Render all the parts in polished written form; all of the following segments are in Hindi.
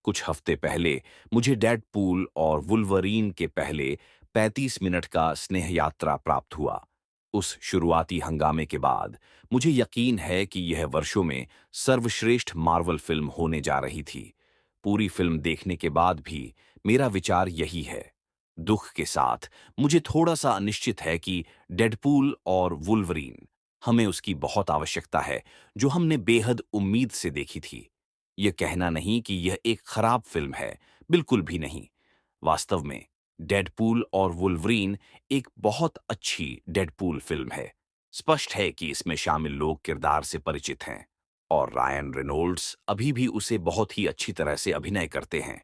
कुछ हफ्ते पहले मुझे डेडपूल और वुल्वरीन के पहले 35 मिनट का स्नेह यात्रा प्राप्त हुआ। उस शुरुआती हंगामे के बाद मुझे यकीन है कि यह वर्षों में सर्वश्रेष्ठ मार्वल फिल्म होने जा रही थी। पूरी फिल्म देखने के बाद भी मेरा विचार यही है। दुख के साथ मुझे थोड़ा सा अनिश्चित है कि डेडपूल और वुल्वरीन हमें उसकी बहुत आवश्यकता है, जो हमने बेहद उम्मीद से देखी थी। यह कहना नहीं कि यह एक खराब फिल्म है, बिल्कुल भी नहीं। वास्तव में डेडपूल और वुल्वरीन एक बहुत अच्छी डेडपूल फिल्म है। स्पष्ट है कि इसमें शामिल लोग किरदार से परिचित हैं और रायन रेनोल्ड्स अभी भी उसे बहुत ही अच्छी तरह से अभिनय करते हैं।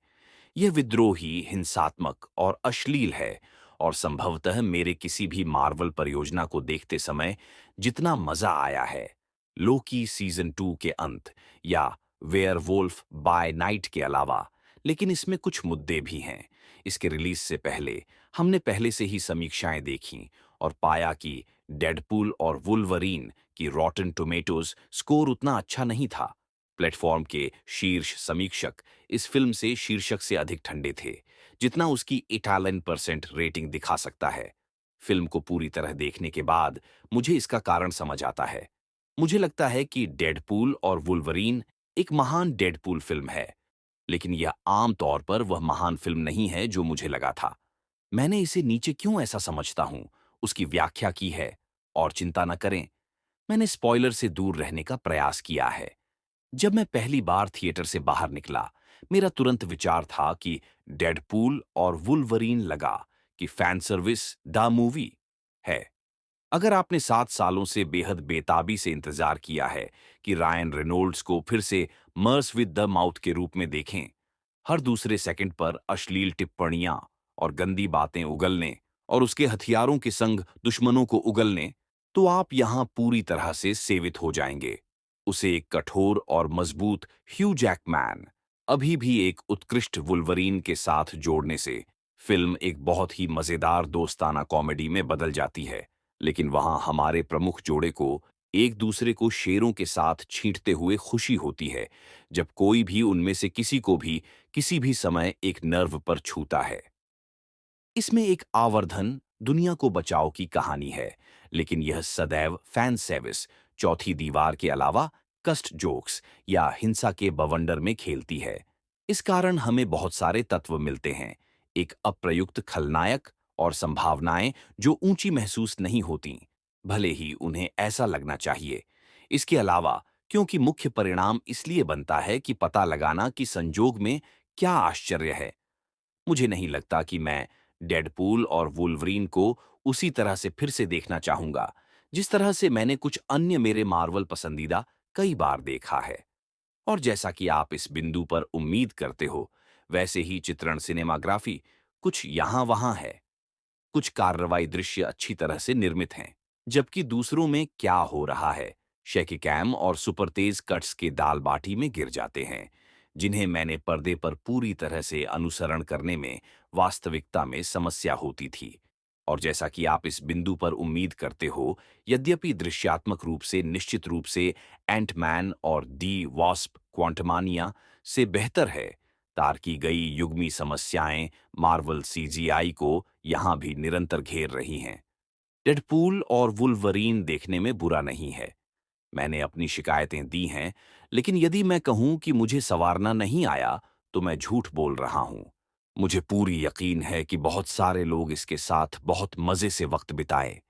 यह विद्रोही, हिंसात्मक और अश्लील है और संभवतः मेरे किसी भी मार्वल परियोजना को देखते समय जितना मजा आया है, लोकी सीजन 2 के अंत या वेयरवुल्फ बाय नाइट के अलावा। लेकिन इसमें कुछ मुद्दे भी हैं। इसके रिलीज से पहले हमने पहले से ही समीक्षाएं देखीं और पाया कि डेडपूल और वुल्वरीन की रॉटन टोमेटोज स्कोर उतना अच्छा नहीं था। प्लेटफॉर्म के शीर्ष समीक्षक इस फिल्म से शीर्षक से अधिक ठंडे थे, जितना उसकी 88% रेटिंग दिखा सकता है। फिल्म को पूरी तरह देखने के बाद मुझे इसका कारण समझ आता है। मुझे लगता है कि डेडपूल और वुल्वरीन एक महान डेडपूल फिल्म है, लेकिन यह आम तौर पर वह महान फिल्म नहीं है जो मुझे लगा था। मैंने इसे नीचे क्यों ऐसा समझता हूं, उसकी व्याख्या की है। और चिंता न करें, मैंने स्पॉइलर से दूर रहने का प्रयास किया है। जब मैं पहली बार थिएटर से बाहर निकला, मेरा तुरंत विचार था कि डेडपूल और वुल्वरीन लगा कि फैन सर्विस द मूवी है। अगर आपने 7 सालों से बेहद बेताबी से इंतजार किया है कि रायन रेनोल्ड्स को फिर से मर्स विद द माउथ के रूप में देखें, हर दूसरे सेकंड पर अश्लील टिप्पणियां और गंदी बातें उगलने और उसके हथियारों के संग दुश्मनों को उगलने, तो आप यहां पूरी तरह से सेवित हो जाएंगे। उसे एक कठोर और मजबूत ह्यू जैकमैन अभी भी एक उत्कृष्ट वुल्वरीन के साथ जोड़ने से फिल्म एक बहुत ही मजेदार दोस्ताना कॉमेडी में बदल जाती है। लेकिन वहां हमारे प्रमुख जोड़े को एक दूसरे को शेरों के साथ छींटते हुए खुशी होती है, जब कोई भी उनमें से किसी को भी किसी भी समय एक नर्व पर छूता है। इसमें एक आवर्धन दुनिया को बचाओ की कहानी है, लेकिन यह सदैव फैन सर्विस, चौथी दीवार के अलावा कस्ट जोक्स या हिंसा के बवंडर में खेलती है। इस कारण हमें बहुत सारे तत्व मिलते हैं, एक अप्रयुक्त खलनायक और संभावनाएं जो ऊंची महसूस नहीं होती, भले ही उन्हें ऐसा लगना चाहिए। इसके अलावा, क्योंकि मुख्य परिणाम इसलिए बनता है कि पता लगाना कि संजोग में क्या आश्चर्य है। मुझे नहीं लगता कि मैं डेडपूल और वुल्वरीन को उसी तरह से फिर से देखना चाहूंगा, जिस तरह से मैंने कुछ अन्य मेरे मार्वल पसंदीदा कई बार देखा है। और जैसा कि आप इस बिंदु पर उम्मीद करते हो, वैसे ही चित्रण सिनेमाग्राफी कुछ यहाँ वहाँ है। कुछ कार्रवाई दृश्य अच्छी तरह से निर्मित हैं, जबकि दूसरों में क्या हो रहा है शेकी कैम और सुपर तेज कट्स के दाल बाटी में गिर जाते हैं, जिन्हें मैंने पर्दे पर पूरी तरह से अनुसरण करने में वास्तविकता में समस्या होती थी। और जैसा कि आप इस बिंदु पर उम्मीद करते हो, यद्यपि दृश्यात्मक रूप से निश्चित रूप से एंटमैन और दी वॉस्प क्वांटमानिया से बेहतर है, तार की गई युग्मी समस्याएं मार्वल सीजीआई को यहां भी निरंतर घेर रही हैं। डेडपूल और वुल्वरीन देखने में बुरा नहीं है, मैंने अपनी शिकायतें दी हैं, लेकिन यदि मैं कहूं कि मुझे संवारना नहीं आया, तो मैं झूठ बोल रहा हूं। मुझे पूरी यकीन है कि बहुत सारे लोग इसके साथ बहुत मजे से वक्त बिताए।